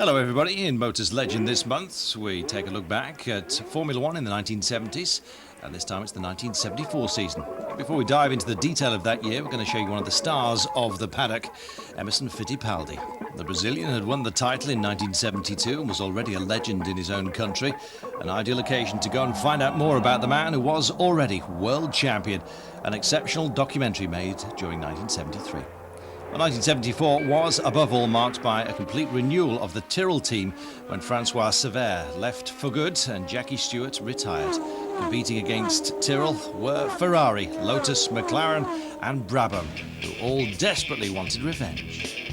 Hello everybody. In Motors Legend this month we take a look back at Formula One in the 1970s, and this time it's the 1974 season. Before we dive into the detail of that year, we're going to show you one of the stars of the paddock, Emerson Fittipaldi. The Brazilian had won the title in 1972 and was already a legend in his own country. An ideal occasion to go and find out more about the man who was already world champion. An exceptional documentary made during 1973. 1974 was, above all, marked by a complete renewal of the Tyrrell team when Francois Cevert left for good and Jackie Stewart retired. Competing against Tyrrell were Ferrari, Lotus, McLaren and Brabham, who all desperately wanted revenge.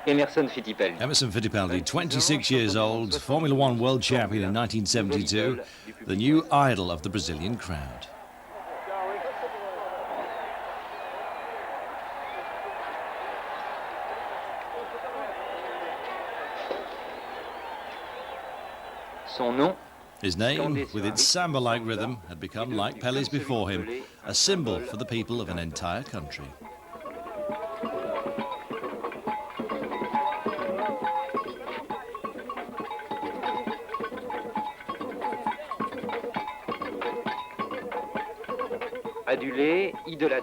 Emerson Fittipaldi. Emerson Fittipaldi, 26 years old, Formula One world champion in 1972, the new idol of the Brazilian crowd. Son nom? His name, with its samba-like rhythm, had become, like Pellé's before him, a symbol for the people of an entire country.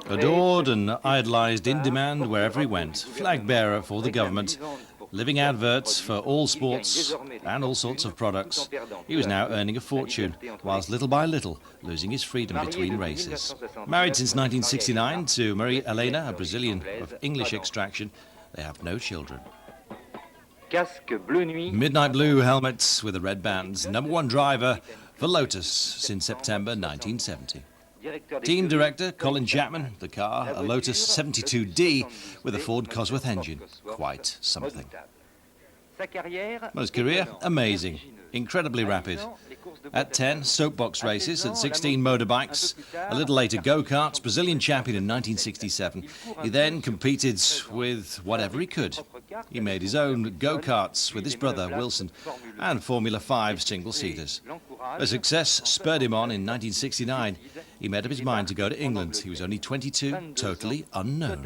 Adored and idolized, in demand wherever he went, flag bearer for the government, living adverts for all sports and all sorts of products. He was now earning a fortune, whilst little by little losing his freedom between races. Married since 1969 to Maria Helena, a Brazilian of English extraction, they have no children. Midnight blue helmets with the red bands, #1 driver for Lotus since September 1970. Team director Colin Chapman, the car, a Lotus 72D with a Ford Cosworth engine. Quite something. Well, his career, amazing, incredibly rapid. At 10, soapbox races, at 16, motorbikes, a little later go-karts, Brazilian champion in 1967. He then competed with whatever he could. He made his own go-karts with his brother Wilson and Formula 5 single-seaters. A success spurred him on in 1969. He made up his mind to go to England. He was only 22, totally unknown.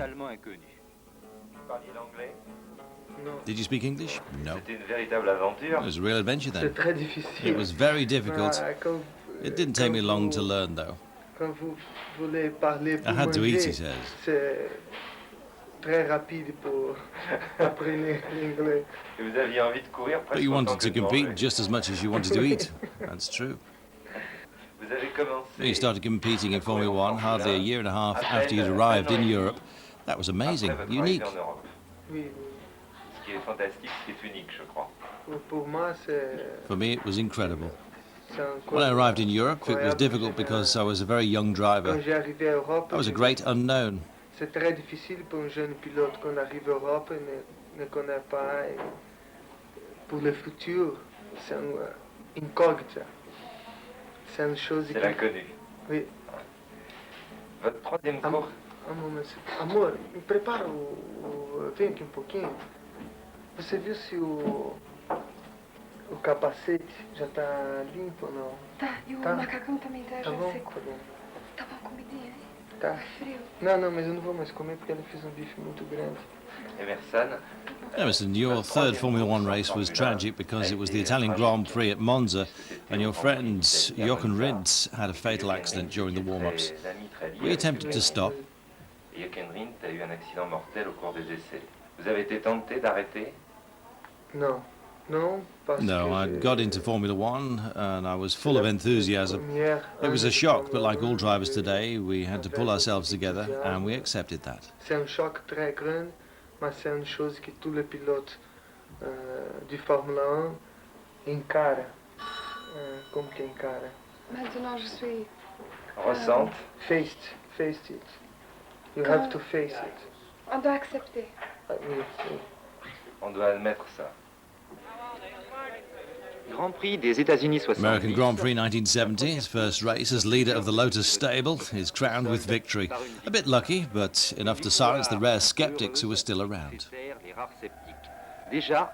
Did you speak English? No. It was a real adventure then. It was very difficult. It didn't take me long to learn, though. I had to eat, he says. But you wanted to compete just as much as you wanted to eat. That's true. You started competing in Formula One hardly a year and a half after you'd arrived in Europe. That was amazing, unique. For me, it was incredible. When I arrived in Europe, it was difficult because I was a very young driver. I was a great unknown. C'est très difficile pour un jeune pilote quand arrive en Europe et ne connaît pas. Pour le futur, c'est une incógnita. C'est une chose. C'est l'inconnu. Oui. Votre troisième course. Amor, me prepara vem aqui um pouquinho. Você viu se o capacete já está limpo ou não? Tá, e o macacão também tá já bom, seco. tá bom. Tá bom, comidinha, hein? Tá. Frio. Não, mas eu não vou mais comer porque ela fez bife muito grande. Emerson, your third Formula One race was tragic because it was the Italian Grand Prix at Monza and your friend Jochen Rindt had a fatal accident during the warm-ups. Were you tempted to stop? Jochen Rindt a eu un accident mortel au cours des essais. Vous avez été tenté d'arrêter? No, I got into Formula One and I was full of enthusiasm. It was a shock, but like all drivers today, we had to pull ourselves together and we accepted that. C'est un choc très grand, mais c'est une chose que tous les pilotes de Formula 1 encarent. Como que encara? Maintenant, je suis... Ressente. Face it. You have to face it. On doit accepter. Oui. On doit admettre ça. Grand Prix des États-Unis 70. American Grand Prix 1970, his first race as leader of the Lotus stable, is crowned with victory. A bit lucky, but enough to silence the rare skeptics who were still around.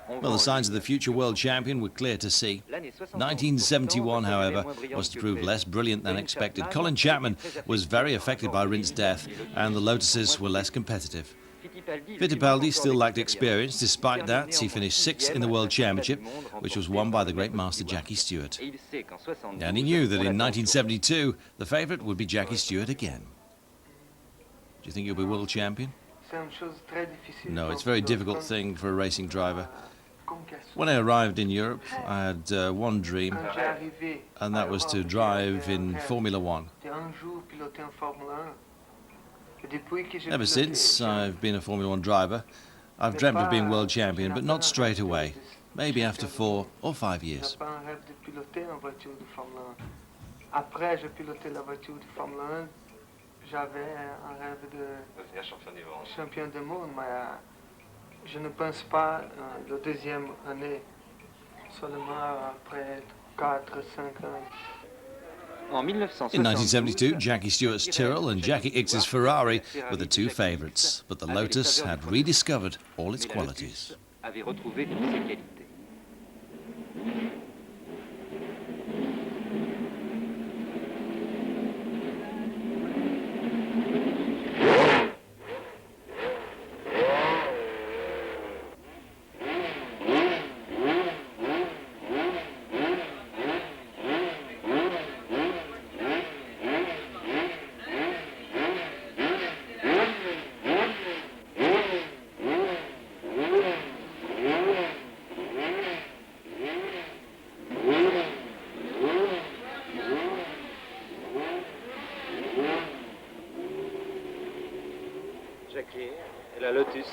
Well, the signs of the future world champion were clear to see. 1971, however, was to prove less brilliant than expected. Colin Chapman was very affected by Rindt's death, and the Lotuses were less competitive. Fittipaldi still lacked experience. Despite that, he finished sixth in the World Championship, which was won by the great master Jackie Stewart. And he knew that in 1972, the favourite would be Jackie Stewart again. Do you think he'll be world champion? No, it's a very difficult thing for a racing driver. When I arrived in Europe, I had one dream, and that was to drive in Formula One. Ever since I've been a Formula One driver, I've dreamt of being world champion, but not straight away. Maybe after 4 or 5 years. J'avais un rêve de devenir champion du monde. Champion du monde, mais je ne pense pas la deuxième année, seulement après 4-5 ans. In In 1972, Jackie Stewart's Tyrrell and Jackie Ickx's Ferrari were the two favourites, but the Lotus had rediscovered all its qualities. avait retrouvé toutes ses qualités.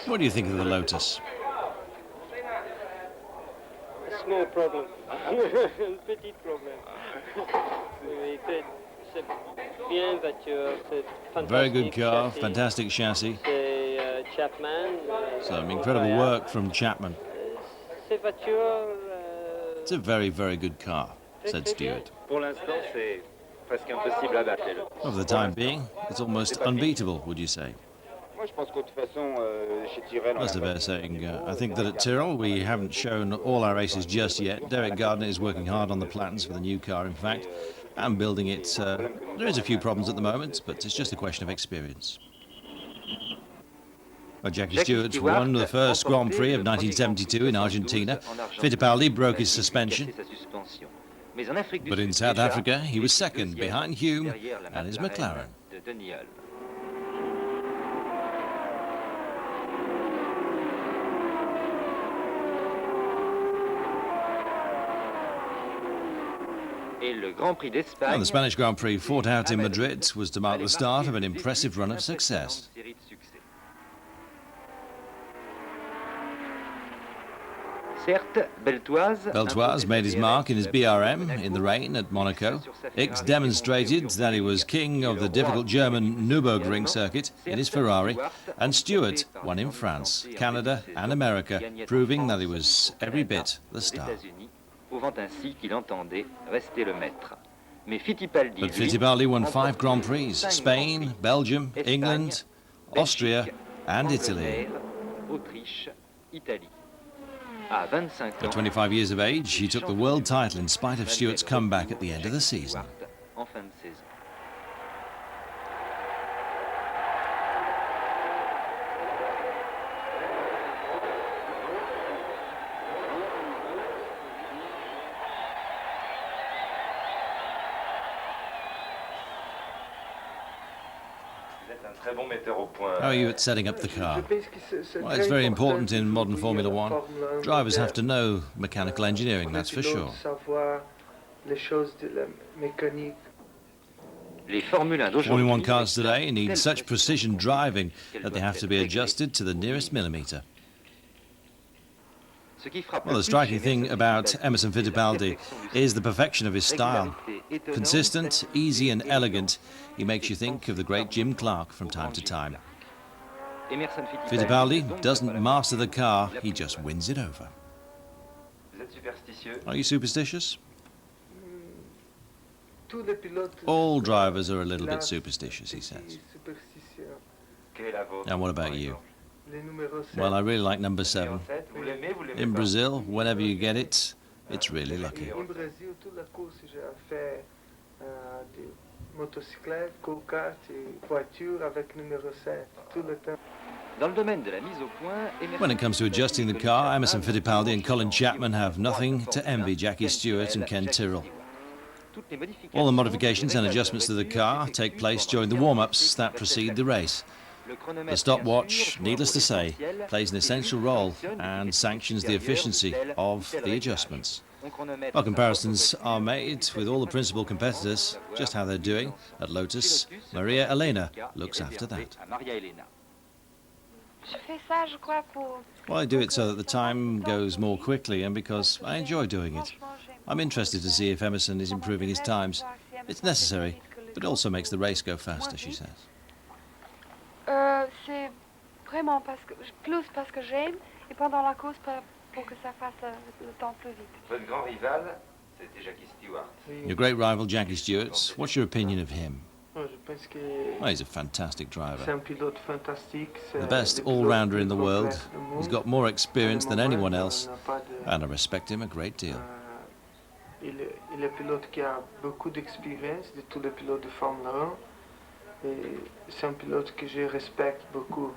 What do you think of the Lotus? Small problem. Petit problème. C'est bien voiture, c'est fantastic. Very good car, chassis. fantastic chassis. C'est Chapman. Some incredible work from Chapman. Ces voitures. It's a very, very good car, said Stewart. Pour l'instant, c'est presque impossible à battre les Lotus. For the time being, it's almost unbeatable, would you say? Most of us saying, I think that at Tyrrell we haven't shown all our races just yet. Derek Gardner is working hard on the plans for the new car, in fact, and building it. There is a few problems at the moment, but it's just a question of experience. Well, Jackie Stewart won the first Grand Prix of 1972 in Argentina. Fittipaldi broke his suspension. But in South Africa, he was second, behind Hume and his McLaren. And the Spanish Grand Prix fought out in Madrid was to mark the start of an impressive run of success. Beltoise made his mark in his BRM in the rain at Monaco. Ickx demonstrated that he was king of the difficult German Nürburgring circuit in his Ferrari, and Stewart won in France, Canada and America, proving that he was every bit the star. Prouvant ainsi qu'il entendait rester le maître. Mais Fittipaldi, But Fittipaldi won 5 Grand Prix, Spain, Belgium, England, Austria and Italy. Autriche, Italie. À 25 At 25 years of age, he took the world title in spite of Stewart's comeback at the end of the season. En fin de saison. How are you at setting up the car? Well, it's very important in modern Formula One. Drivers have to know mechanical engineering, that's for sure. Formula One cars today need such precision driving that they have to be adjusted to the nearest millimetre. Well, the striking thing about Emerson Fittipaldi is the perfection of his style. Consistent, easy and elegant, he makes you think of the great Jim Clark from time to time. Fittipaldi doesn't master the car, he just wins it over. êtes superstitieux? Are you superstitious? Tous les pilotes All drivers are a little bit Là, superstitious, he petit says. superstitieux. Quelle est la vôtre? And what about par you? exemple? Les numéros 7. Well, I really like number 7. Numéro 7, vous l'aimez, vous l'aimez In pas? Brazil, whenever you get it, it's really lucky. Au Brésil, toute la course, j'ai fait des motocyclettes, go-kart et voitures avec numéro 7, tout le temps. Dans le domaine de la mise au point, When it comes to adjusting the car, Emerson Fittipaldi and Colin Chapman have nothing to envy Jackie Stewart and Ken Tyrrell. All the modifications and adjustments to the car take place during the warm-ups that precede the race. The stopwatch, needless to say, plays an essential role and sanctions the efficiency of the adjustments. While comparisons are made with all the principal competitors, just how they're doing at Lotus, Maria Elena looks after that. Je fais ça, je crois, pour... Well, I do it so that the time goes more quickly and because I enjoy doing it. I'm interested to see if Emerson is improving his times. It's necessary, but it also makes the race go faster, she says. C'est vraiment plus parce que j'aime et pendant la course pour que ça fasse le temps plus vite. Votre grand rival, c'était Jackie Stewart. Your great rival, Jackie Stewart, what's your opinion of him? Je pense que Well, he's a fantastic c'est driver. un pilote fantastique. C'est The best le pilote all-rounder in the plus world. complet du monde. He's got more experience than anyone else, Il n'a pas de- and I respect him a great deal. il est pilote qui a beaucoup d'expérience de tous les pilotes de Formule 1. Et c'est un pilote que je respecte beaucoup.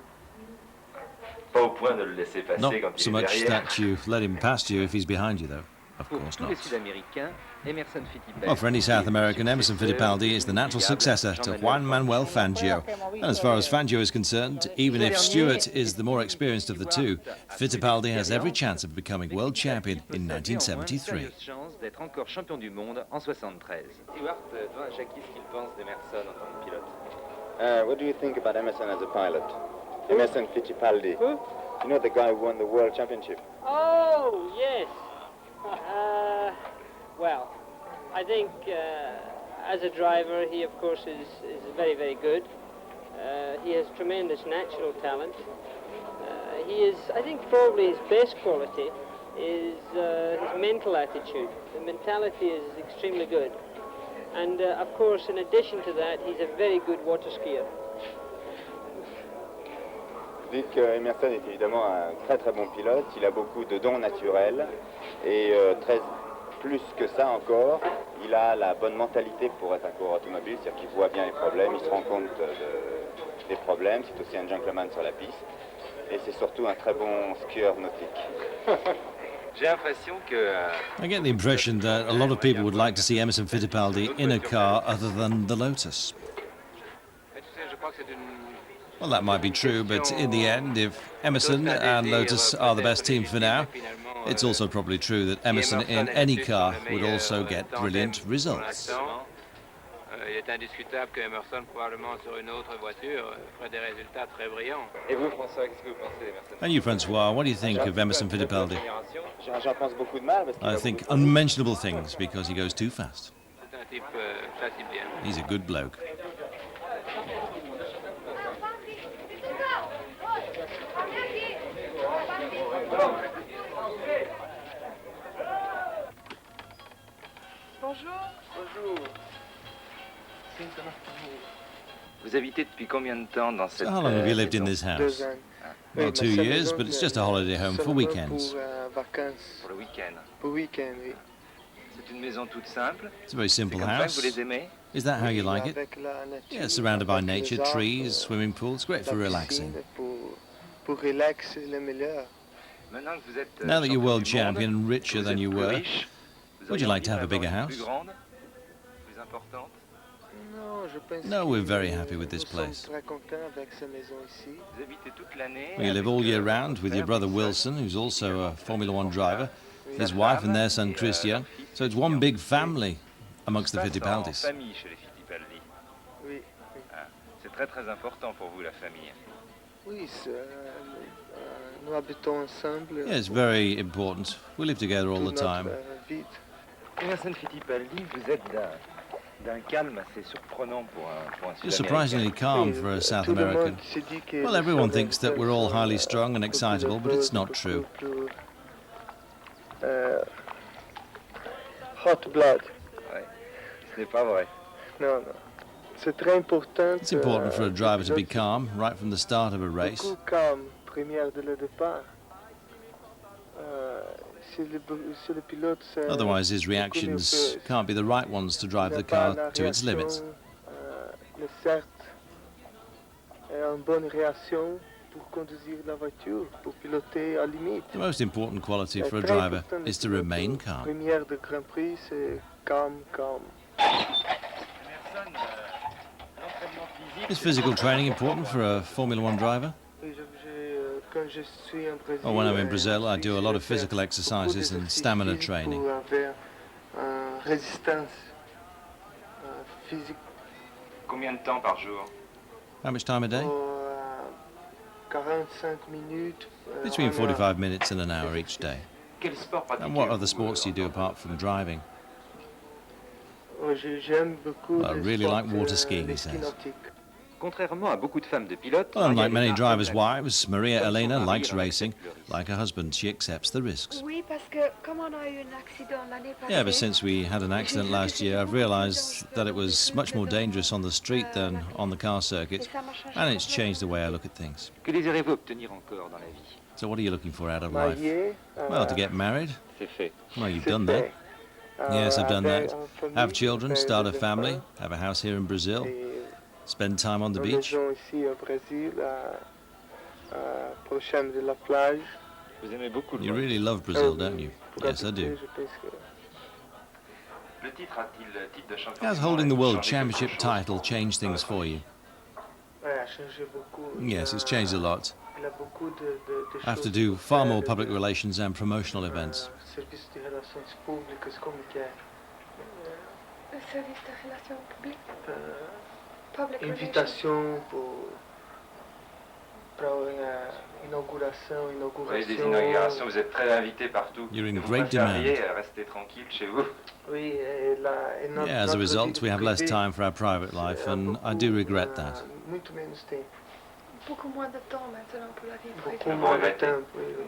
Pas au point de le laisser passer Not quand so il est much derrière. that you let him past you if he's behind you, though. Of Pour course tous les not. Sud-Américains, Emerson Fittipaldi. Well, for any South American, Emerson Fittipaldi is the natural successor to Juan Manuel Fangio. And as far as Fangio is concerned, even if Stewart is the more experienced of the two, Fittipaldi has every chance of becoming world champion in 1973. Chance d'être encore champion du monde en 73. Stewart demande à Jackie ce qu'il pense d'Emerson en tant que pilote. What do you think about Emerson as a pilot? Emerson Fittipaldi. Who? You know the guy who won the World Championship? Oh, yes. Well, I think as a driver, he of course is very, very good. He has tremendous natural talent. He is, I think, probably his best quality is his mental attitude. The mentality is extremely good. And of course, in addition to that, he's a very good water skier. Dites que Emerson est évidemment un très très bon pilote, il a beaucoup de dons naturels et plus que ça encore, il a la bonne mentalité pour être un coureur automobile, c'est-à-dire qu'il voit bien les problèmes, il se rend compte des problèmes, c'est aussi un gentleman sur la piste et c'est surtout un très bon skieur nautique. J'ai l'impression que I get the impression that a lot of people would like to see Emerson Fittipaldi in a car other than the Lotus. Well, that might be true, but in the end, if Emerson and Lotus are the best team for now, it's also probably true that Emerson in any car would also get brilliant results. Il est indiscutable que Emerson, probablement sur une autre voiture, ferait des résultats très brillants. Et vous, François, qu'est-ce que vous pensez d'Emerson? And you, Francois, what do you think of Emerson Fittipaldi? J'en pense beaucoup de mal parce qu'il I a think beaucoup- unmentionable things because he goes too fast. C'est un type facile bien. He's a good bloke. Bonjour. Vous habitez depuis combien de temps dans cette So how long have you lived in this 2 house? ans. Well, Oui, 2 mais sa years, maison, but it's c'est just a holiday home for seulement weekends. Pour vacances, pour le week-end? pour week-end, oui. C'est une maison toute simple. It's a very C'est simple comme ça que house. vous les aimez? Is that how you like it? Avec la nature, Yeah, surrounded by avec les nature, arbres, trees, swimming pool. It's great la for relaxing. piscine, pour relaxer le meilleur. Maintenant que vous êtes Now that you're champion world du monde, champion and que richer vous than êtes you plus were, riche, vous would you auriez like to envie have a bigger d'avoir une house? Plus grande, plus importante. Non, je pense No, que we're very happy with this nous sommes place. très contents avec cette maison ici. Vous habitez toute l'année. We live avec, all year votre round with your frère, brother votre Wilson, who's also a Formula One driver, sa his wife femme and their son et, Christian. leur fille So it's one Christian. big family amongst the Ça se passe en Fittipaldis. famille chez les Fittipaldi. Oui, Ah, c'est très très important pour vous la famille. oui, nous habitons ensemble. Yeah, it's very important. We live together all the toute notre, time. vie. Emerson Fittipaldi, vous êtes d'un calme assez surprenant pour un You're Sud-Américain. surprisingly calm Oui, for a South tout le monde American. se dit que Well, les everyone South thinks that we're all Americans highly sont strong and beaucoup excitable, but it's not true. plus, hot blood. Ouais. Ce n'est pas vrai. Non, non. C'est très important. It's important for a driver to be calm right from the start of a race. Beaucoup calme, première de le départ. Si le pilote Otherwise, his reactions can't be the right ones to drive the car to its limits. Le certes est une bonne réaction pour conduire la voiture, pour piloter à limite. The most important quality for a driver is to remain calm. Première de Grand Prix, c'est calme. Is physical training important for a Formula One driver? Quand je suis en Brésil, Well, when I'm in Brazil, I do a lot of je physical fais exercises beaucoup and stamina d'exercices training. pour avoir résistance physique. Combien de temps par jour? How much time a day? 45 minutes. Between 45 minutes and an hour each day. Quel sport pratiquez-vous? And what other sports do you do apart from driving? J'aime beaucoup Well, I les really sports, like water skiing, he les skis says. nautiques. Contrairement à beaucoup de femmes de pilotes, Well, unlike many Maria drivers' Lena wives, Maria Elena likes racing. Like her husband, she accepts the risks. Oui, parce que comme on a eu un accident l'année passée. Yeah, but since we had an accident last year, I've realised that it was much more dangerous on the street than on the car circuit, and it's changed the way I look at things. Que désirez-vous obtenir encore dans la vie? So what are you looking for out of life? Marié, Well, to get married. C'est fait. Well, you've c'est done that. fait. Yes, I've done Avoir that. une famille, Have children, faire start a des family, enfants, have a house here in Brazil, et spend time on the une beach. maison ici au Brésil, prochaine de la plage. Vous aimez beaucoup le You golf. really love Brazil, Oui, don't you? pour Yes, I habiter, do. je pense que Le titre a-t-il le titre de champion? Has holding the World Championship title changed things for you? ouais, a changé beaucoup. Yes, it's changed a lot. Il a beaucoup de I have to choses do à far faire, more public relations and promotional events. Service de relations publiques, communiquer. Le service de relations publiques. Euh, Public relations. invitation pour une Oui, des inaugurations, vous êtes très invité partout. You're in Et vous great préfériez demand. rester tranquille chez vous. Oui, et notre, Yeah, as a notre result, vie we have less privée, time for our private life, and I do regret that. Muito menos tempo. Beaucoup moins de temps maintenant pour la vie Beaucoup privée. moins de regrettez. temps. Oui, oui.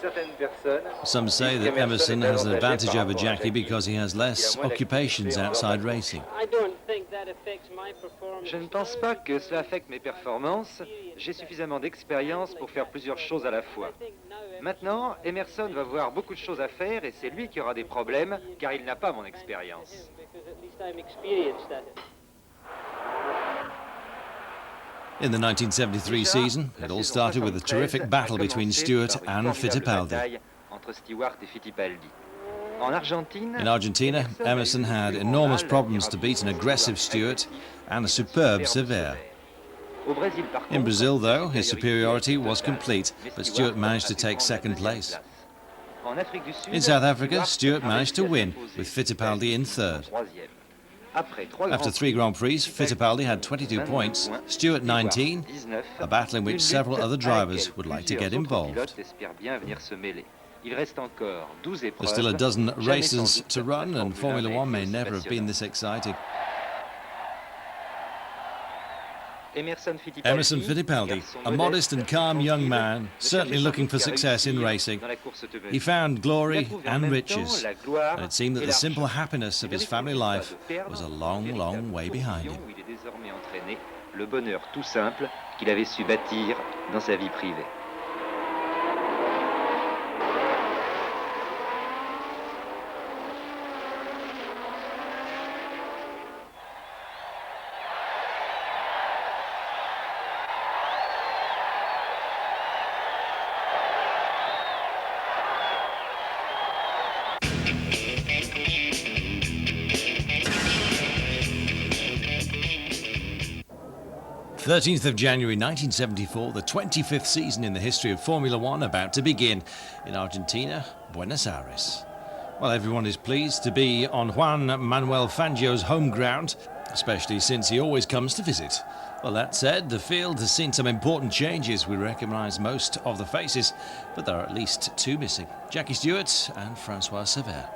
Certaines personnes Some say that Emerson has an advantage over Jackie because he has less occupations outside racing. I don't think that affects my performance. Je ne pense pas que cela affecte mes performances. J'ai suffisamment d'expérience pour faire plusieurs choses à la fois. Maintenant, Emerson va avoir beaucoup de choses à faire et c'est lui qui aura des problèmes car il n'a pas mon expérience. Because at least I'm experienced at it. In the 1973 season, it all started with a terrific battle between Stewart and Fittipaldi. Entre Stewart et Fittipaldi. En Argentine, In Argentina, Emerson had enormous problems to beat an aggressive Stewart and a superb Severe. Au Brésil, par In contre, Brazil, though, his la superiority supériorité was totale. complete, Mais but Stewart Stewart managed to a take pu prendre la second deuxième place. place. En Afrique du Sud, In South Africa, Stewart Stewart managed to a win, réussi à with s'imposer. Fittipaldi in third. Troisième. Après trois After grands 3 Grand Prix, Fittipaldi had 22 points, Stewart 19, a battle in which several other drivers would like to get involved. Il reste encore 12 épreuves. There's still a dozen Jamais races sans doute to la run, and Formule 1 Formula One may est aussi never have been passionnante. this exciting. Emerson Fittipaldi, Emerson Fittipaldi, garçon a modeste, modest and calm young tranquille, man, ne certainly cherchait looking sans for doute qu'à success in réussir racing. dans la course automobile. He found Il a glory trouvé en and même riches, temps la gloire and it seemed that et the simple l'argent. happiness of Il his avait family compris life pas de perdre, was a une long, véritable long way behind position him. où il est désormais entraîné, le bonheur tout simple qu'il avait su bâtir dans sa vie privée. January 1974, the 25th season in the history of Formula One about to begin in Argentina, Buenos Aires. Well, everyone is pleased to be on Juan Manuel Fangio's home ground, especially since he always comes to visit. Well, that said, the field has seen some important changes. We recognise most of the faces, but there are at least 2 missing: Jackie Stewart and Francois Severe.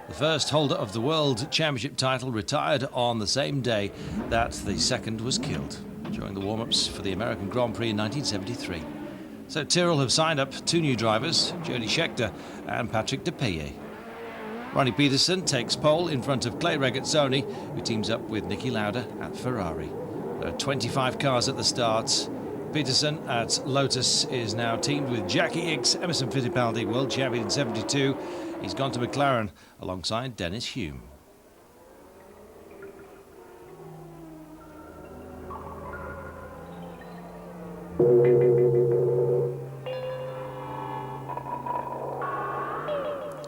The first holder of the World Championship title retired on the same day that the second was killed, during the warm-ups for the American Grand Prix in 1973. So Tyrrell have signed up 2 new drivers, Jody Scheckter and Patrick Depailler. Ronnie Peterson takes pole in front of Clay Regazzoni, who teams up with Niki Lauda at Ferrari. There are 25 cars at the start. Peterson at Lotus is now teamed with Jackie Ickx, Emerson Fittipaldi, world champion in 72. He's gone to McLaren alongside Dennis Hume.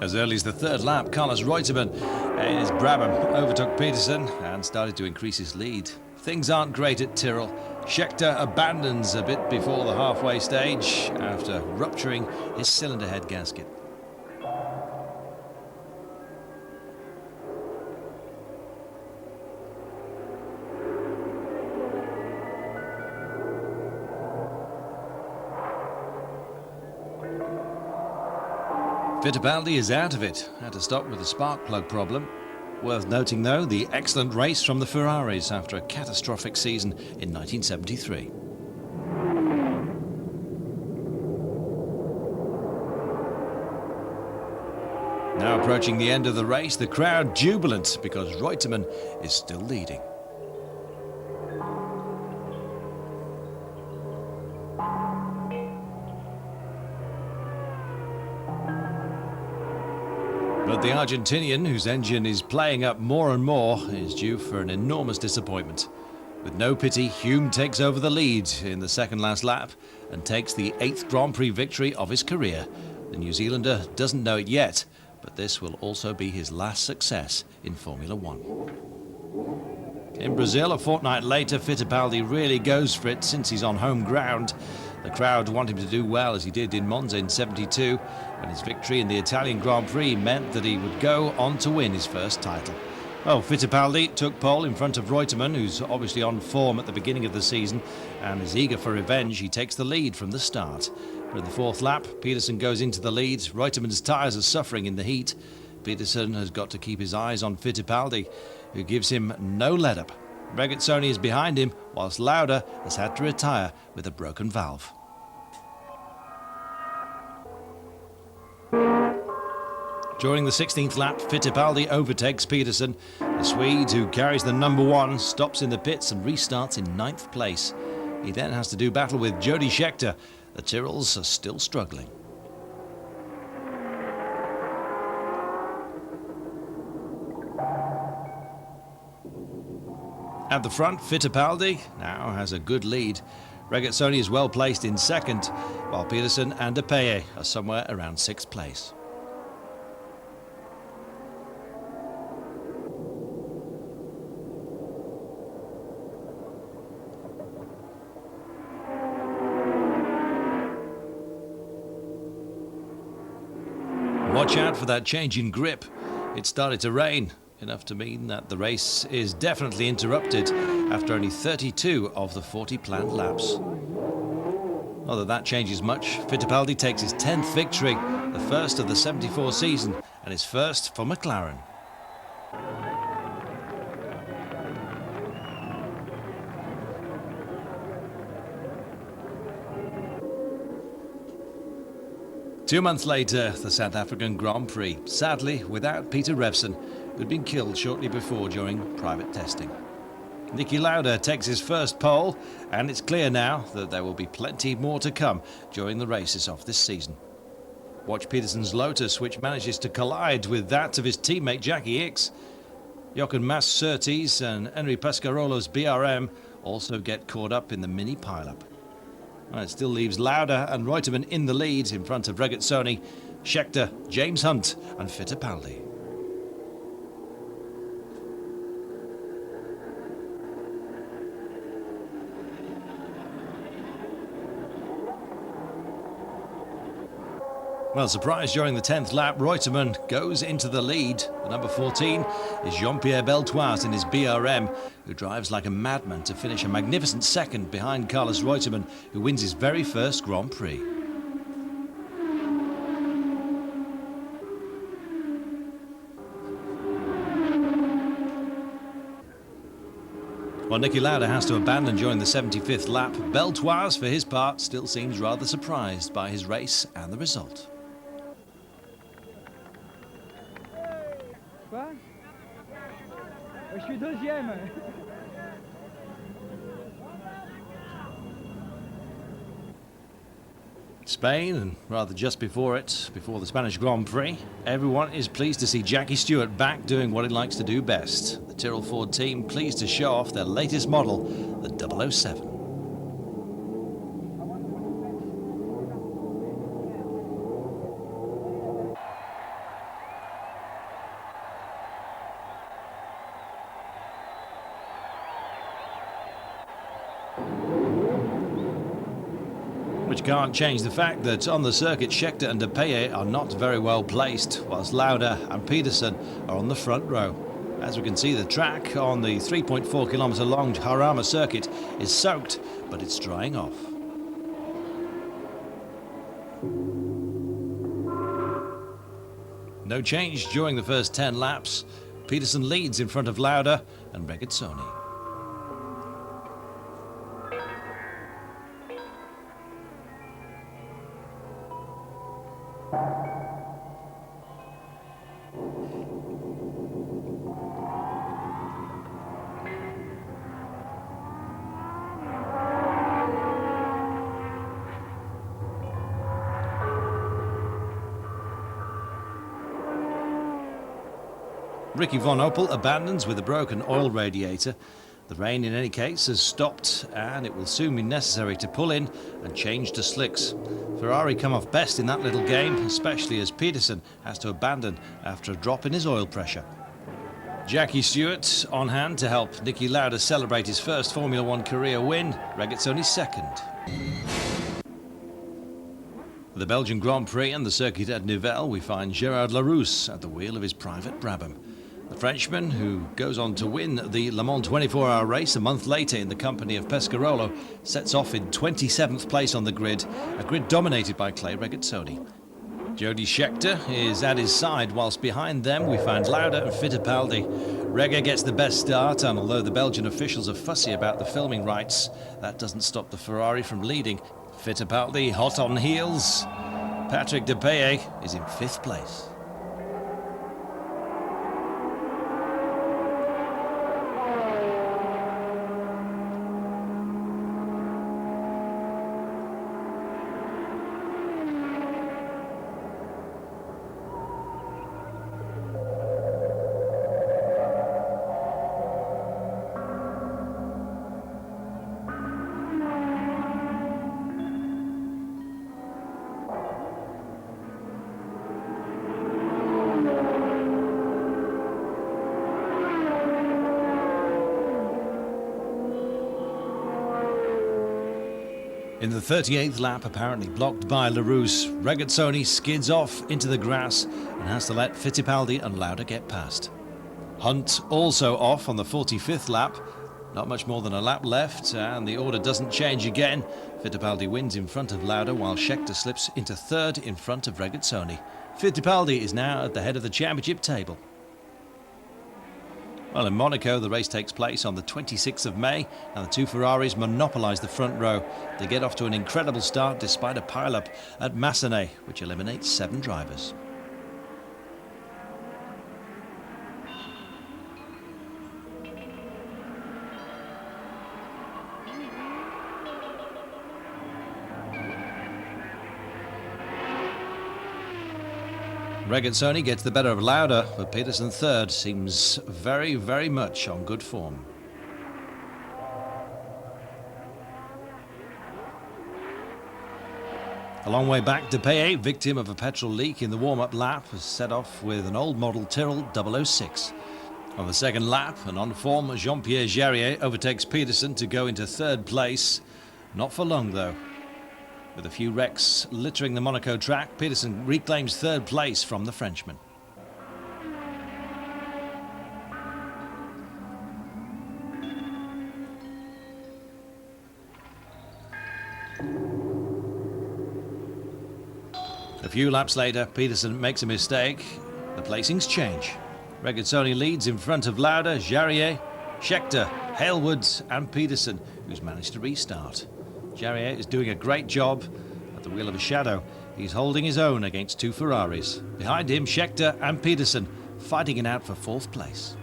As early as the third lap, Carlos Reutemann in his Brabham overtook Peterson and started to increase his lead. Things aren't great at Tyrrell. Scheckter abandons a bit before the halfway stage after rupturing his cylinder head gasket. Fittipaldi is out of it, had to stop with a spark plug problem. Worth noting though, the excellent race from the Ferraris after a catastrophic season in 1973. Now approaching the end of the race, the crowd jubilant because Reutemann is still leading. But the Argentinian, whose engine is playing up more and more, is due for an enormous disappointment. With no pity, Hume takes over the lead in the second last lap and takes the 8th Grand Prix victory of his career. The New Zealander doesn't know it yet, but this will also be his last success in Formula One. In Brazil, a fortnight later, Fittipaldi really goes for it since he's on home ground. The crowd want him to do well as he did in Monza in 72, when his victory in the Italian Grand Prix meant that he would go on to win his first title. Well, Fittipaldi took pole in front of Reutemann, who's obviously on form at the beginning of the season and is eager for revenge. He takes the lead from the start. But in the 4th lap, Peterson goes into the lead. Reutemann's tyres are suffering in the heat. Peterson has got to keep his eyes on Fittipaldi, who gives him no let-up. Regazzoni is behind him, whilst Lauda has had to retire with a broken valve. During the 16th lap, Fittipaldi overtakes Peterson. The Swede, who carries the number 1, stops in the pits and restarts in 9th place. He then has to do battle with Jody Scheckter. The Tyrrells are still struggling. At the front, Fittipaldi now has a good lead. Regazzoni is well placed in 2nd, while Peterson and Depeye are somewhere around 6th place. Watch out for that change in grip. It started to rain, enough to mean that the race is definitely interrupted after only 32 of the 40 planned laps. Not that that changes much. Fittipaldi takes his 10th victory, the first of the 74 season, and his first for McLaren. Two months later, the South African Grand Prix, sadly without Peter Revson, who'd been killed shortly before during private testing. Niki Lauda takes his first pole, and it's clear now that there will be plenty more to come during the races of this season. Watch Peterson's Lotus, which manages to collide with that of his teammate Jackie Ickx. Jochen Mass Surtees and Henry Pescarolo's BRM also get caught up in the mini pileup. It still leaves Lauda and Reutemann in the lead in front of Regazzoni, Scheckter, James Hunt and Fittipaldi. Well, surprise during the 10th lap, Reutemann goes into the lead. The number 14 is Jean-Pierre Beltoise in his BRM, who drives like a madman to finish a magnificent 2nd behind Carlos Reutemann, who wins his very first Grand Prix. While Niki Lauda has to abandon during the 75th lap, Beltoise, for his part, still seems rather surprised by his race and the result. Je suis deuxième. Spain, and rather just before it, before the Spanish Grand Prix, everyone is pleased to see Jackie Stewart back doing what he likes to do best. The Tyrrell Ford team pleased to show off their latest model, the 007. Which can't change the fact that on the circuit, Scheckter and De Peye are not very well placed, whilst Lauda and Peterson are on the front row. As we can see, the track on the 3.4 kilometre long Jarama circuit is soaked, but it's drying off. No change during the first 10 laps. Peterson leads in front of Lauda and Regazzoni. Ricky von Opel abandons with a broken oil radiator. The rain in any case has stopped, and it will soon be necessary to pull in and change to slicks. Ferrari come off best in that little game, especially as Peterson has to abandon after a drop in his oil pressure. Jackie Stewart on hand to help Niki Lauda celebrate his first Formula One career win. Regazzoni's second. For the Belgian Grand Prix and the circuit at Nivelles, we find Gerard Larousse at the wheel of his private Brabham. The Frenchman, who goes on to win the Le Mans 24-hour race a month later in the company of Pescarolo, sets off in 27th place on the grid, a grid dominated by Clay Regazzoni. Jody Scheckter is at his side, whilst behind them we find Lauda and Fittipaldi. Rega gets the best start, and although the Belgian officials are fussy about the filming rights, that doesn't stop the Ferrari from leading. Fittipaldi hot on heels. Patrick De Peye is in 5th place. In the 38th lap, apparently blocked by Larousse, Regazzoni skids off into the grass and has to let Fittipaldi and Lauda get past. Hunt also off on the 45th lap. Not much more than a lap left, and the order doesn't change again. Fittipaldi wins in front of Lauda, while Scheckter slips into 3rd in front of Regazzoni. Fittipaldi is now at the head of the championship table. Well, in Monaco, the race takes place on the 26th of May, and the two Ferraris monopolise the front row. They get off to an incredible start despite a pile-up at Massenet, which eliminates 7 drivers. Regazzoni gets the better of Lauda, but Peterson 3rd seems very, very much on good form. A long way back, De Peye, victim of a petrol leak in the warm-up lap, has set off with an old model Tyrrell 006. On the second lap, an on-form Jean-Pierre Jarier overtakes Peterson to go into 3rd place. Not for long, though. With a few wrecks littering the Monaco track, Peterson reclaims 3rd place from the Frenchman. A few laps later, Peterson makes a mistake. The placings change. Regazzoni leads in front of Lauda, Jarier, Scheckter, Hailwood and Peterson, who's managed to restart. Jarier is doing a great job at the wheel of a shadow. He's holding his own against 2 Ferraris. Behind him, Scheckter and Peterson fighting it out for 4th place.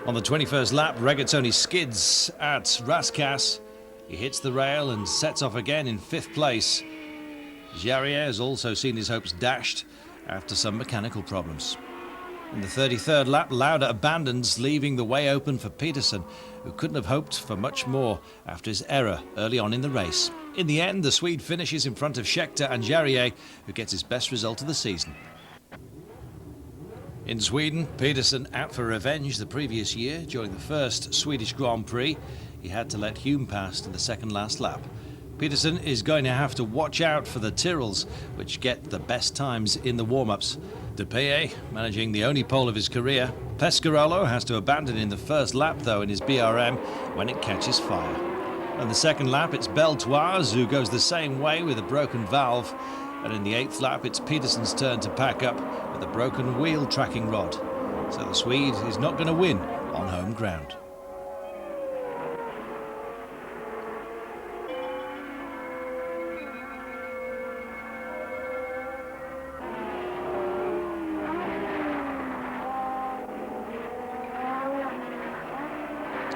On the 21st lap, Regazzoni skids at Rascasse. He hits the rail and sets off again in 5th place. Jarier has also seen his hopes dashed after some mechanical problems. In the 33rd lap, Lauda abandons, leaving the way open for Peterson, who couldn't have hoped for much more after his error early on in the race. In the end, the Swede finishes in front of Scheckter and Jarier, who gets his best result of the season. In Sweden, Peterson out for revenge the previous year. During the first Swedish Grand Prix, he had to let Hume pass to the second last lap. Peterson is going to have to watch out for the Tyrrells, which get the best times in the warm-ups. De Paye managing the only pole of his career. Pescarolo has to abandon in the first lap, though, in his BRM when it catches fire. On the second lap, it's Beltoise who goes the same way with a broken valve. And in the 8th lap, it's Peterson's turn to pack up with a broken wheel tracking rod. So the Swede is not going to win on home ground.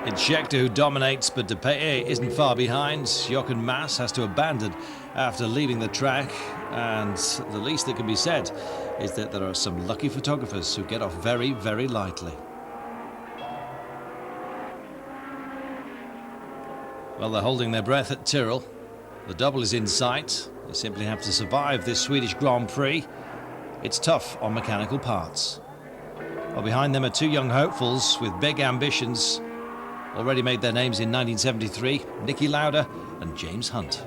It's Scheckter who dominates, but De Paye isn't far behind. Jochen Mass has to abandon after leaving the track, and the least that can be said is that there are some lucky photographers who get off very, very lightly. Well, they're holding their breath at Tyrrell. The double is in sight. They simply have to survive this Swedish Grand Prix. It's tough on mechanical parts. Well, behind them are two young hopefuls with big ambitions. Already made their names in 1973, Niki Lauda and James Hunt.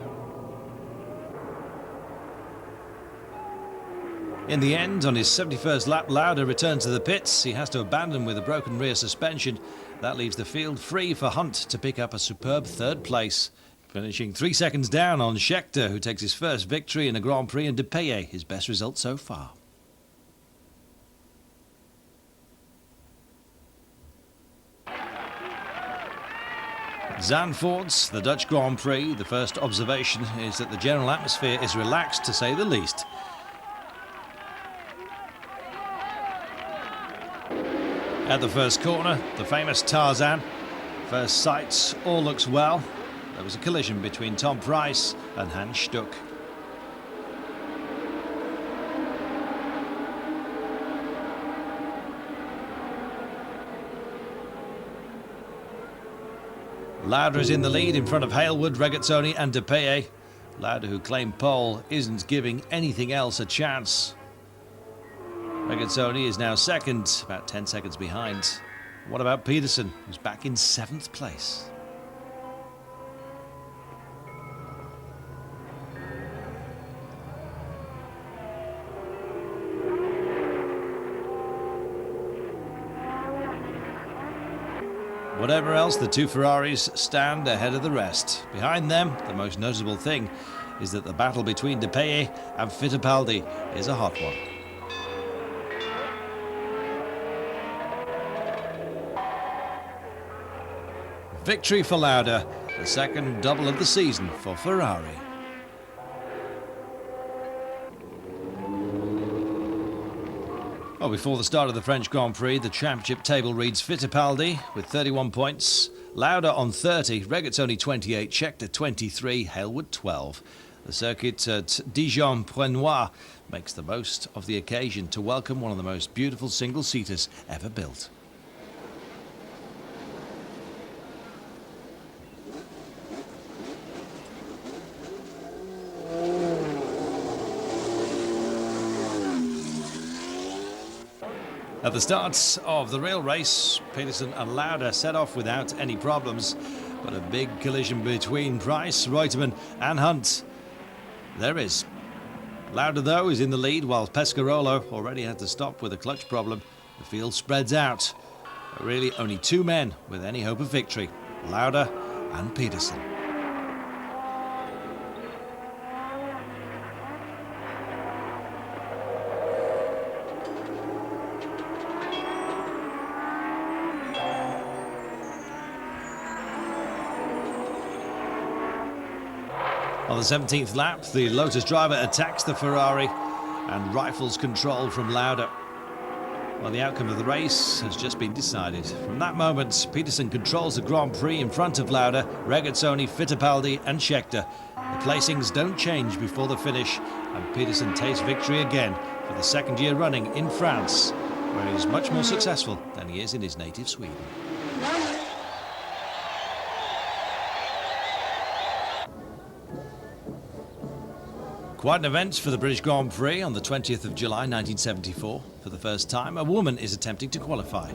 In the end, on his 71st lap, Lauda returns to the pits. He has to abandon with a broken rear suspension. That leaves the field free for Hunt to pick up a superb 3rd place, finishing 3 seconds down on Scheckter, who takes his first victory in a Grand Prix, and De Paye, his best result so far. Zandvoort, the Dutch Grand Prix. The first observation is that the general atmosphere is relaxed, to say the least. At the first corner, the famous Tarzan. First sights, all looks well. There was a collision between Tom Price and Hans Stuck. Lauda is in the lead in front of Hailwood, Regazzoni and De Paye. Lauda, who claimed pole, isn't giving anything else a chance. Regazzoni is now second, about 10 seconds behind. What about Peterson, who's back in 7th place? Whatever else, the two Ferraris stand ahead of the rest. Behind them, the most notable thing is that the battle between De Paye and Fittipaldi is a hot one. Victory for Lauda, the second double of the season for Ferrari. Well, before the start of the French Grand Prix, the championship table reads Fittipaldi with 31 points, Lauda on 30, Regazzoni 28, Scheckter 23, Hailwood 12. The circuit at Dijon-Prenois makes the most of the occasion to welcome one of the most beautiful single-seaters ever built. At the start of the real race, Peterson and Lauda set off without any problems, but a big collision between Price, Reutemann and Hunt. There is. Lauda, though, is in the lead, while Pescarolo already had to stop with a clutch problem. The field spreads out. But really only two men with any hope of victory, Lauda and Peterson. On the 17th lap, the Lotus driver attacks the Ferrari and rifles control from Lauda. Well, the outcome of the race has just been decided. From that moment, Peterson controls the Grand Prix in front of Lauda, Regazzoni, Fittipaldi and Scheckter. The placings don't change before the finish, and Peterson tastes victory again for the second year running in France, where he is much more successful than he is in his native Sweden. Quite an event for the British Grand Prix on the 20th of July 1974. For the first time, a woman is attempting to qualify.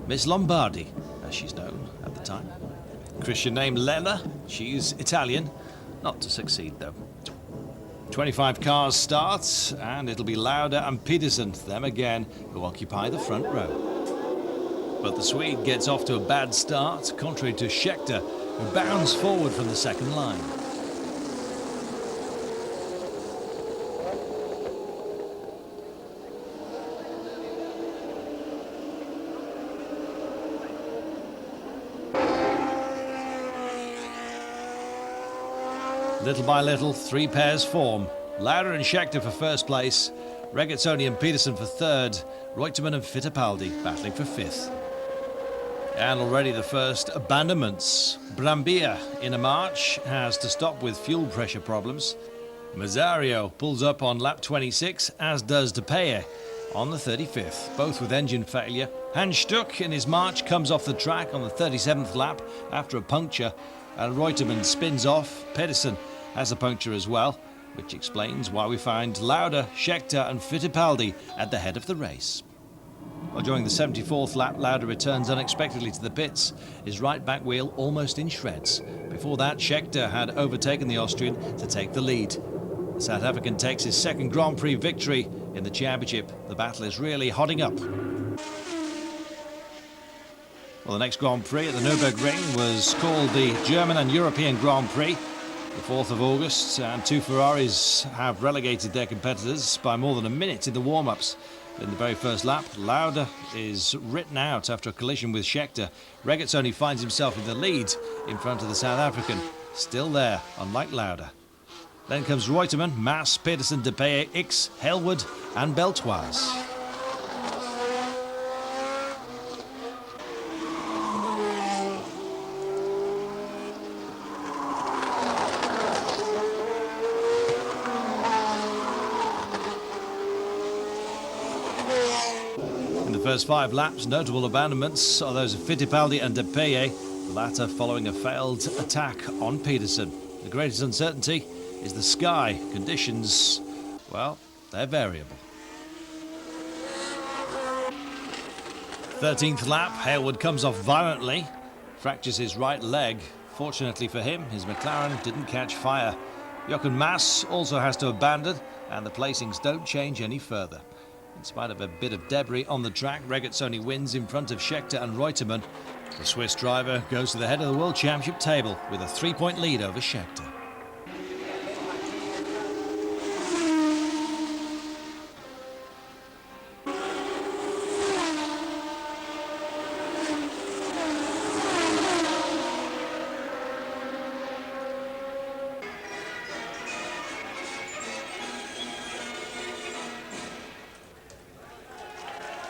Miss Lombardi, as she's known at the time. Christian name Lella, she's Italian, not to succeed though. 25 cars start, and it'll be Lauda and Peterson, them again, who occupy the front row. But the Swede gets off to a bad start, contrary to Scheckter, who bounds forward from the second line. Little by little, three pairs form. Lauda and Scheckter for first place, Regazzoni and Peterson for third, Reutemann and Fittipaldi battling for fifth. And already the first abandonments. Brambilla in a march has to stop with fuel pressure problems. Mazzario pulls up on lap 26, as does De Peye on the 35th, both with engine failure. Hans Stuck in his march comes off the track on the 37th lap after a puncture, and Reutemann spins off. Pedersen has a puncture as well, which explains why we find Lauda, Scheckter and Fittipaldi at the head of the race. Well, during the 74th lap, Lauda returns unexpectedly to the pits, his right back wheel almost in shreds. Before that, Scheckter had overtaken the Austrian to take the lead. The South African takes his second Grand Prix victory in the championship. The battle is really hotting up. Well, the next Grand Prix at the Nürburgring was called the German and European Grand Prix, the 4th of August, and two Ferraris have relegated their competitors by more than a minute in the warm-ups. In the very first lap, Lauda is written out after a collision with Scheckter. Regazzoni finds himself in the lead in front of the South African, still there, unlike Lauda. Then comes Reutemann, Mass, Peterson, De Peye, X, Helwood and Beltoise. First 5 laps, notable abandonments are those of Fittipaldi and De Peye, the latter following a failed attack on Peterson. The greatest uncertainty is the sky. Conditions, well, they're variable. 13th lap, Hailwood comes off violently, fractures his right leg. Fortunately for him, his McLaren didn't catch fire. Jochen Mass also has to abandon, and the placings don't change any further. In spite of a bit of debris on the track, Regazzoni wins in front of Scheckter and Reutemann. The Swiss driver goes to the head of the World Championship table with a 3-point lead over Scheckter.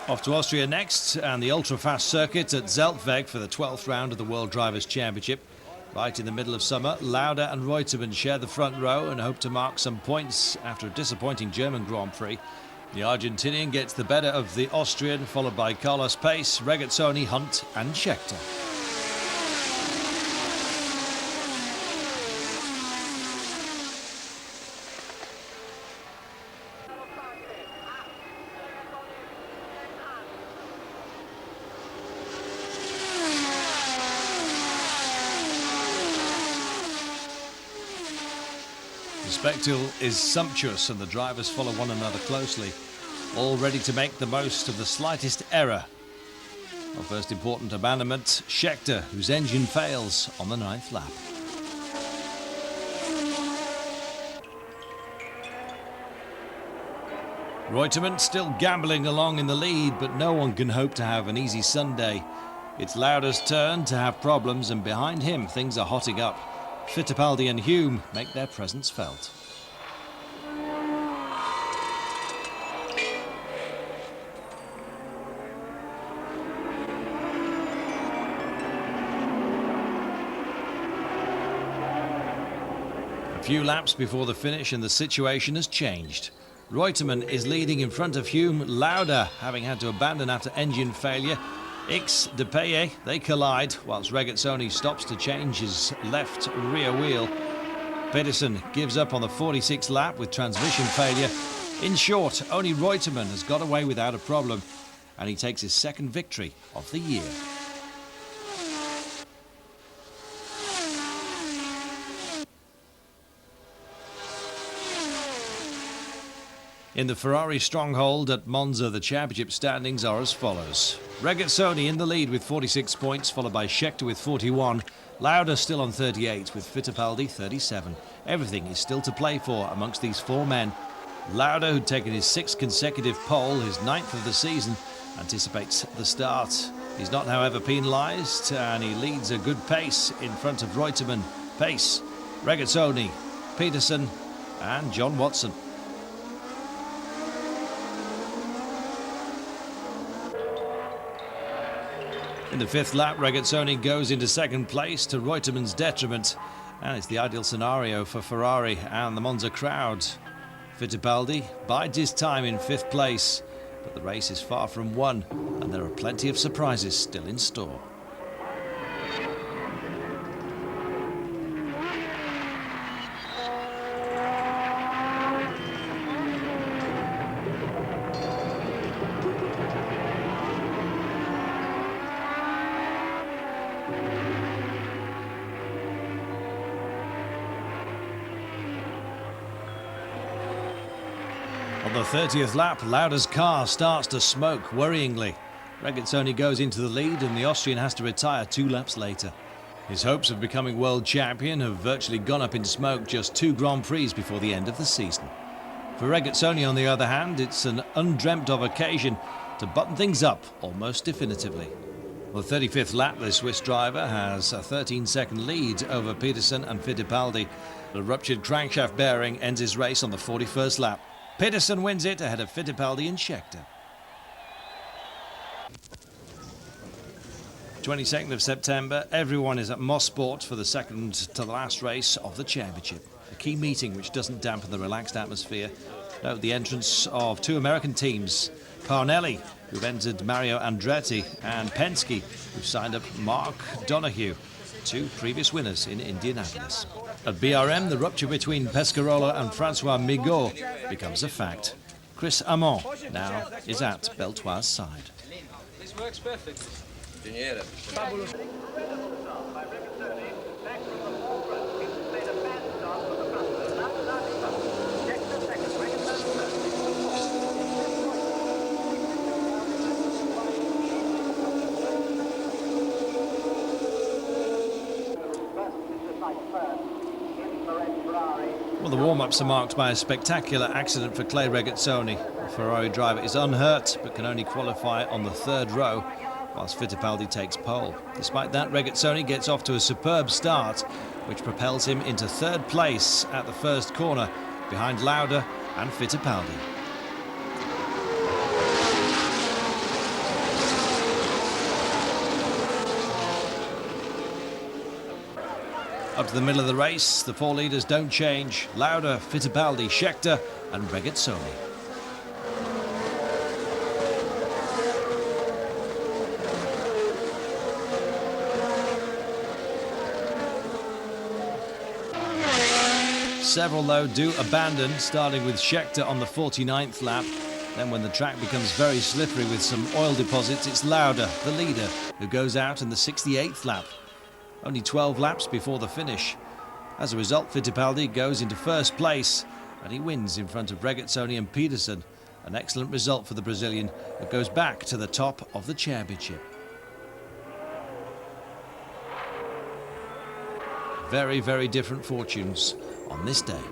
Off to Austria next, and the ultra-fast circuit at Zeltweg for the 12th round of the World Drivers' Championship. Right in the middle of summer, Lauda and Reutemann share the front row and hope to mark some points after a disappointing German Grand Prix. The Argentinian gets the better of the Austrian, followed by Carlos Pace, Regazzoni, Hunt and Scheckter. The spectacle is sumptuous and the drivers follow one another closely, all ready to make the most of the slightest error. Our first important abandonment, Scheckter, whose engine fails on the 9th lap. Reutemann still gambling along in the lead, but no one can hope to have an easy Sunday. It's Lauda's turn to have problems, and behind him things are hotting up. Fittipaldi and Hume make their presence felt. few laps before the finish and the situation has changed. Reutemann is leading in front of Hume. Lauda, having had to abandon after engine failure. X De Paye, they collide, whilst Regazzoni stops to change his left rear wheel. Pedersen gives up on the 46th lap with transmission failure. In short, only Reutemann has got away without a problem, and he takes his second victory of the year. In the Ferrari stronghold at Monza, the championship standings are as follows. Regazzoni in the lead with 46 points, followed by Scheckter with 41. Lauda still on 38, with Fittipaldi 37. Everything is still to play for amongst these four men. Lauda, who'd taken his 6th consecutive pole, his 9th of the season, anticipates the start. He's not, however, penalised, and he leads a good pace in front of Reutemann. Pace, Regazzoni, Pedersen and John Watson. In the 5th lap, Regazzoni goes into 2nd place to Reutemann's detriment, and it's the ideal scenario for Ferrari and the Monza crowd. Fittipaldi bides his time in 5th place, but the race is far from won, and there are plenty of surprises still in store. On the 30th lap, Lauda's car starts to smoke worryingly. Regazzoni goes into the lead and the Austrian has to retire 2 laps later. His hopes of becoming world champion have virtually gone up in smoke just 2 Grand Prix before the end of the season. For Regazzoni, on the other hand, it's an undreamt of occasion to button things up almost definitively. On the 35th lap, the Swiss driver has a 13-second lead over Pedersen and Fittipaldi. The ruptured crankshaft bearing ends his race on the 41st lap. Pedersen wins it ahead of Fittipaldi and Scheckter. 22nd of September, everyone is at Mosport for the second to the last race of the championship. A key meeting which doesn't dampen the relaxed atmosphere. Note the entrance of 2 American teams, Parnelli, who've entered Mario Andretti, and Penske, who've signed up Mark Donohue, 2 previous winners in Indianapolis. At BRM, the rupture between Pescarolo and Francois Migaud becomes a fact. Chris Amon now is at Beltoire's side. This works perfectly. Well, the warm-ups are marked by a spectacular accident for Clay Regazzoni. The Ferrari driver is unhurt but can only qualify on the 3rd row, whilst Fittipaldi takes pole. Despite that, Regazzoni gets off to a superb start, which propels him into 3rd place at the first corner, behind Lauda and Fittipaldi. Up to the middle of the race, the 4 leaders don't change. Lauda, Fittipaldi, Scheckter and Regazzoni. Several, though, do abandon, starting with Scheckter on the 49th lap. Then when the track becomes very slippery with some oil deposits, it's Lauda, the leader, who goes out in the 68th lap. Only 12 laps before the finish. As a result, Fittipaldi goes into 1st place and he wins in front of Regazzoni and Pedersen. An excellent result for the Brazilian, who goes back to the top of the championship. Very, very different fortunes on this day.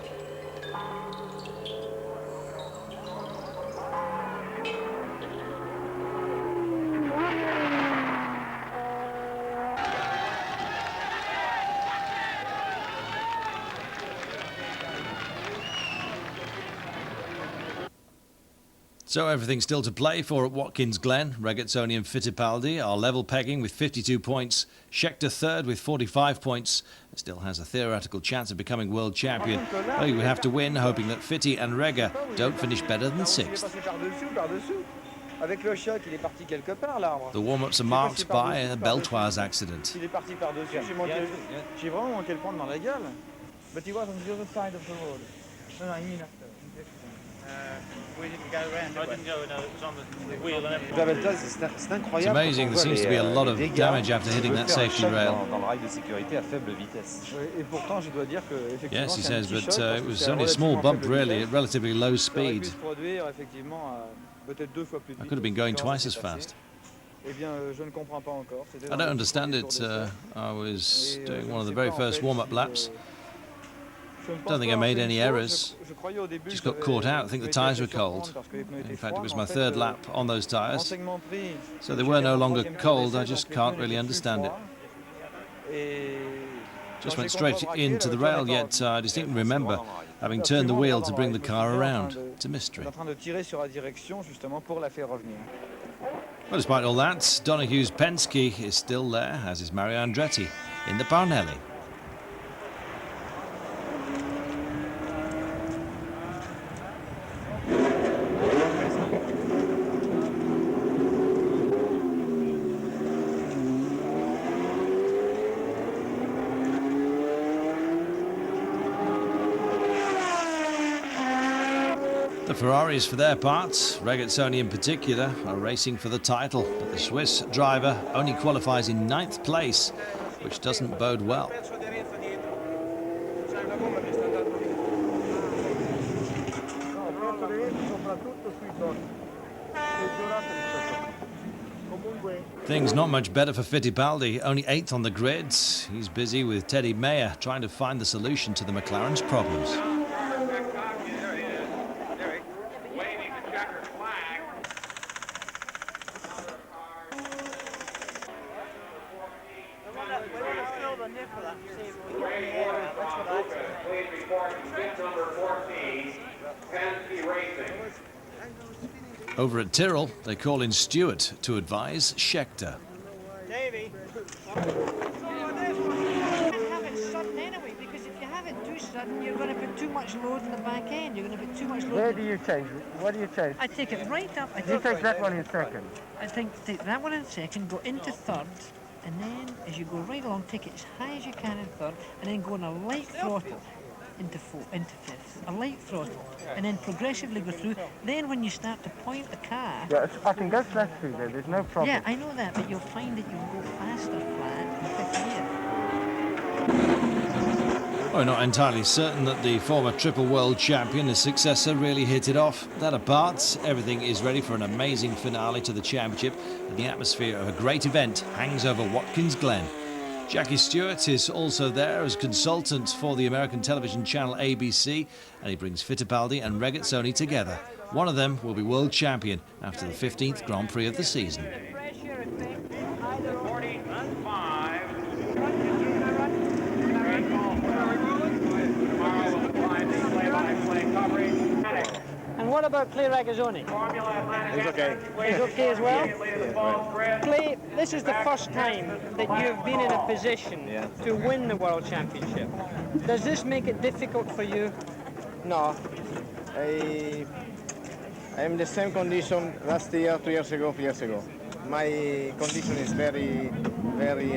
So everything still to play for at Watkins Glen. Regazzoni and Fittipaldi are level pegging with 52 points. Scheckter third with 45 points. Still has a theoretical chance of becoming world champion. But he would have to win, hoping that Fitti and Rega don't finish better than sixth. The warm-ups are marked by a Beltoise accident. J'ai vraiment manqué le prendre dans la gueule. But he was on the other side of the road. No, I mean after. We didn't go around. I didn't go, no, it was on the wheel and everything. It's amazing, there seems to be a lot of damage after hitting that safety rail. Yes, he says, but it was only a small bump really, at relatively low speed. I could have been going twice as fast. I don't understand it. I was doing one of the very first warm-up laps. Don't think I made any errors. Just got caught out. I think the tyres were cold. In fact, it was my third lap on those tyres. So they were no longer cold. I just can't really understand it. Just went straight into the rail, yet I distinctly remember having turned the wheel to bring the car around. It's a mystery. Well, despite all that, Donohue's Penske is still there, as is Mario Andretti in the Parnelli. The Ferraris, for their part, Regazzoni in particular, are racing for the title, but the Swiss driver only qualifies in 9th place, which doesn't bode well. Things not much better for Fittipaldi, only 8th on the grids. He's busy with Teddy Mayer trying to find the solution to the McLaren's problems. Over at Tyrrell, they call in Stewart to advise Scheckter. Davey. Have it sudden anyway, because if you have it too sudden, you're going to put too much load in the back end. You're going to put too much load. Where do you change? What do you change? I take it right up. You take that one in second. I think take that one in second, go into third, and then as you go right along, take it as high as you can in third, and then go on a light throttle into fifth, a light throttle, and then progressively go through. Then when you start to point the car... Yeah, I can go flat through there, there's no problem. Yeah, I know that, but you'll find that you'll go faster flat in fifth gear. We're not entirely certain that the former triple world champion, his successor, really hit it off. That apart, everything is ready for an amazing finale to the championship, and the atmosphere of a great event hangs over Watkins Glen. Jackie Stewart is also there as consultant for the American television channel ABC, and he brings Fittipaldi and Regazzoni together. One of them will be world champion after the 15th Grand Prix of the season. And what about Clay Regazzoni? He's okay. He's okay as well? Clay, this is the first time that you've been in a position to win the World Championship. Does this make it difficult for you? No. I am in the same condition last year, 2 years ago, 3 years ago. My condition is very, very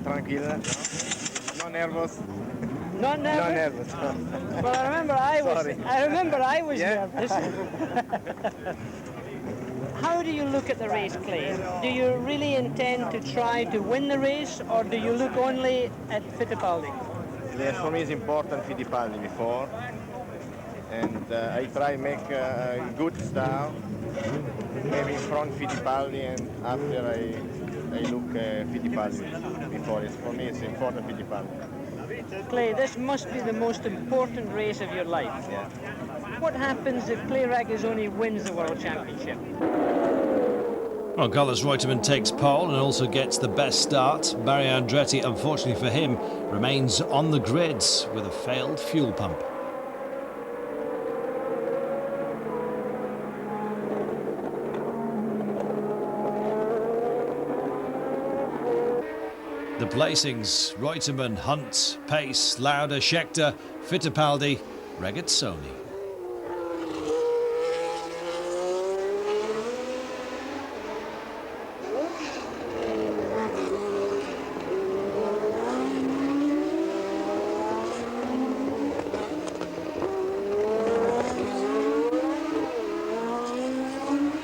tranquil. No nervous. Not nervous? No nervous. Well, I remember I was nervous. How do you look at the race, Clay? Do you really intend to try to win the race, or do you look only at Fittipaldi? Yeah, for me it's important Fittipaldi before, and I try make a good start, maybe in front Fittipaldi, and after I look Fittipaldi before. For me it's important Fittipaldi. Clay, this must be the most important race of your life. Yeah. What happens if Clay Regazzoni wins the World Championship? Well, Carlos Reutemann takes pole and also gets the best start. Mario Andretti, unfortunately for him, remains on the grids with a failed fuel pump. The placings: Reutemann, Hunt, Pace, Lauda, Scheckter, Fittipaldi, Regazzoni.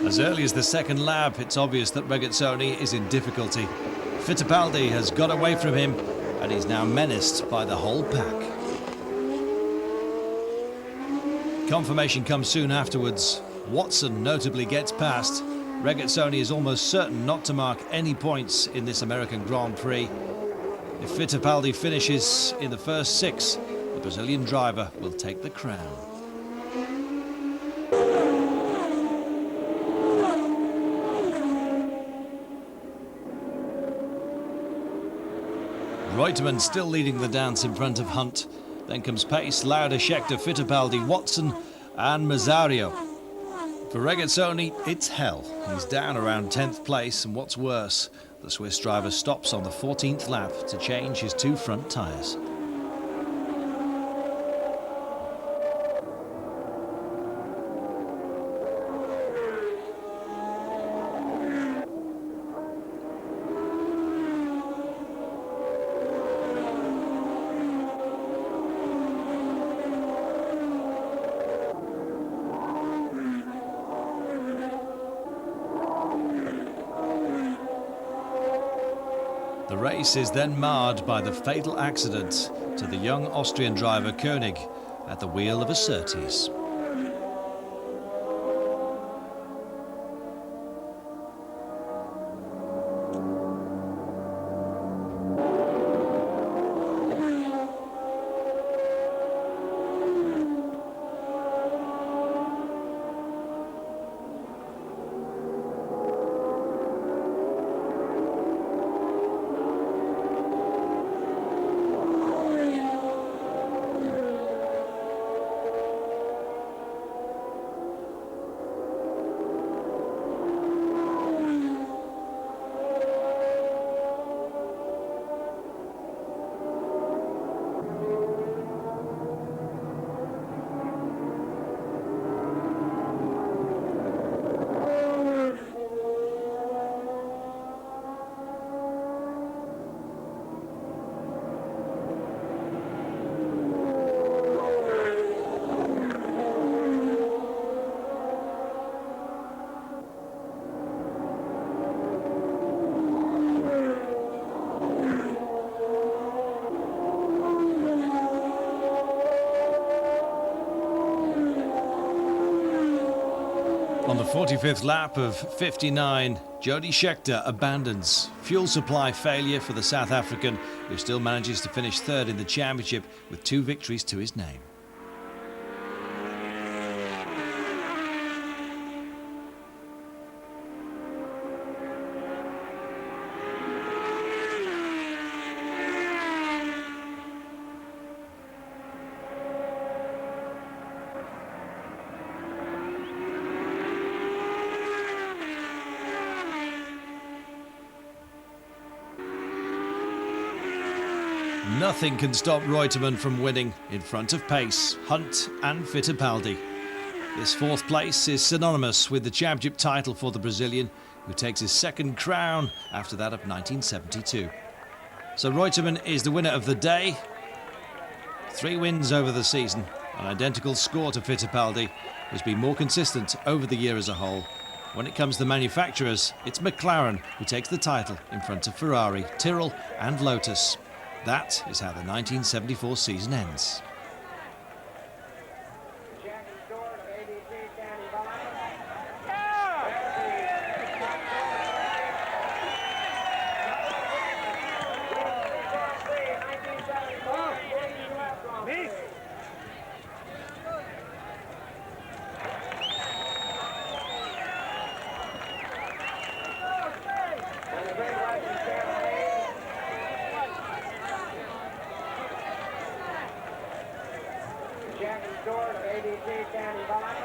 As early as the second lap, it's obvious that Regazzoni is in difficulty. Fittipaldi has got away from him, and he's now menaced by the whole pack. Confirmation comes soon afterwards. Watson notably gets past. Regazzoni is almost certain not to mark any points in this American Grand Prix. If Fittipaldi finishes in the first 6, the Brazilian driver will take the crown. Reutemann still leading the dance in front of Hunt. Then comes Pace, Lauda, Scheckter, Fittipaldi, Watson and Mazzario. For Regazzoni, it's hell. He's down around 10th place, and what's worse, the Swiss driver stops on the 14th lap to change his 2 front tyres. The race is then marred by the fatal accident to the young Austrian driver Koenig at the wheel of a Surtees. On the 45th lap of 59, Jody Scheckter abandons. Fuel supply failure for the South African, who still manages to finish 3rd in the championship with 2 victories to his name. Nothing can stop Reutemann from winning in front of Pace, Hunt and Fittipaldi. This 4th place is synonymous with the championship title for the Brazilian, who takes his 2nd crown after that of 1972. So Reutemann is the winner of the day. 3 wins over the season, an identical score to Fittipaldi, who's been more consistent over the year as a whole. When it comes to manufacturers, it's McLaren who takes the title in front of Ferrari, Tyrrell and Lotus. That is how the 1974 season ends. Jackie Stewart of ABC County Box.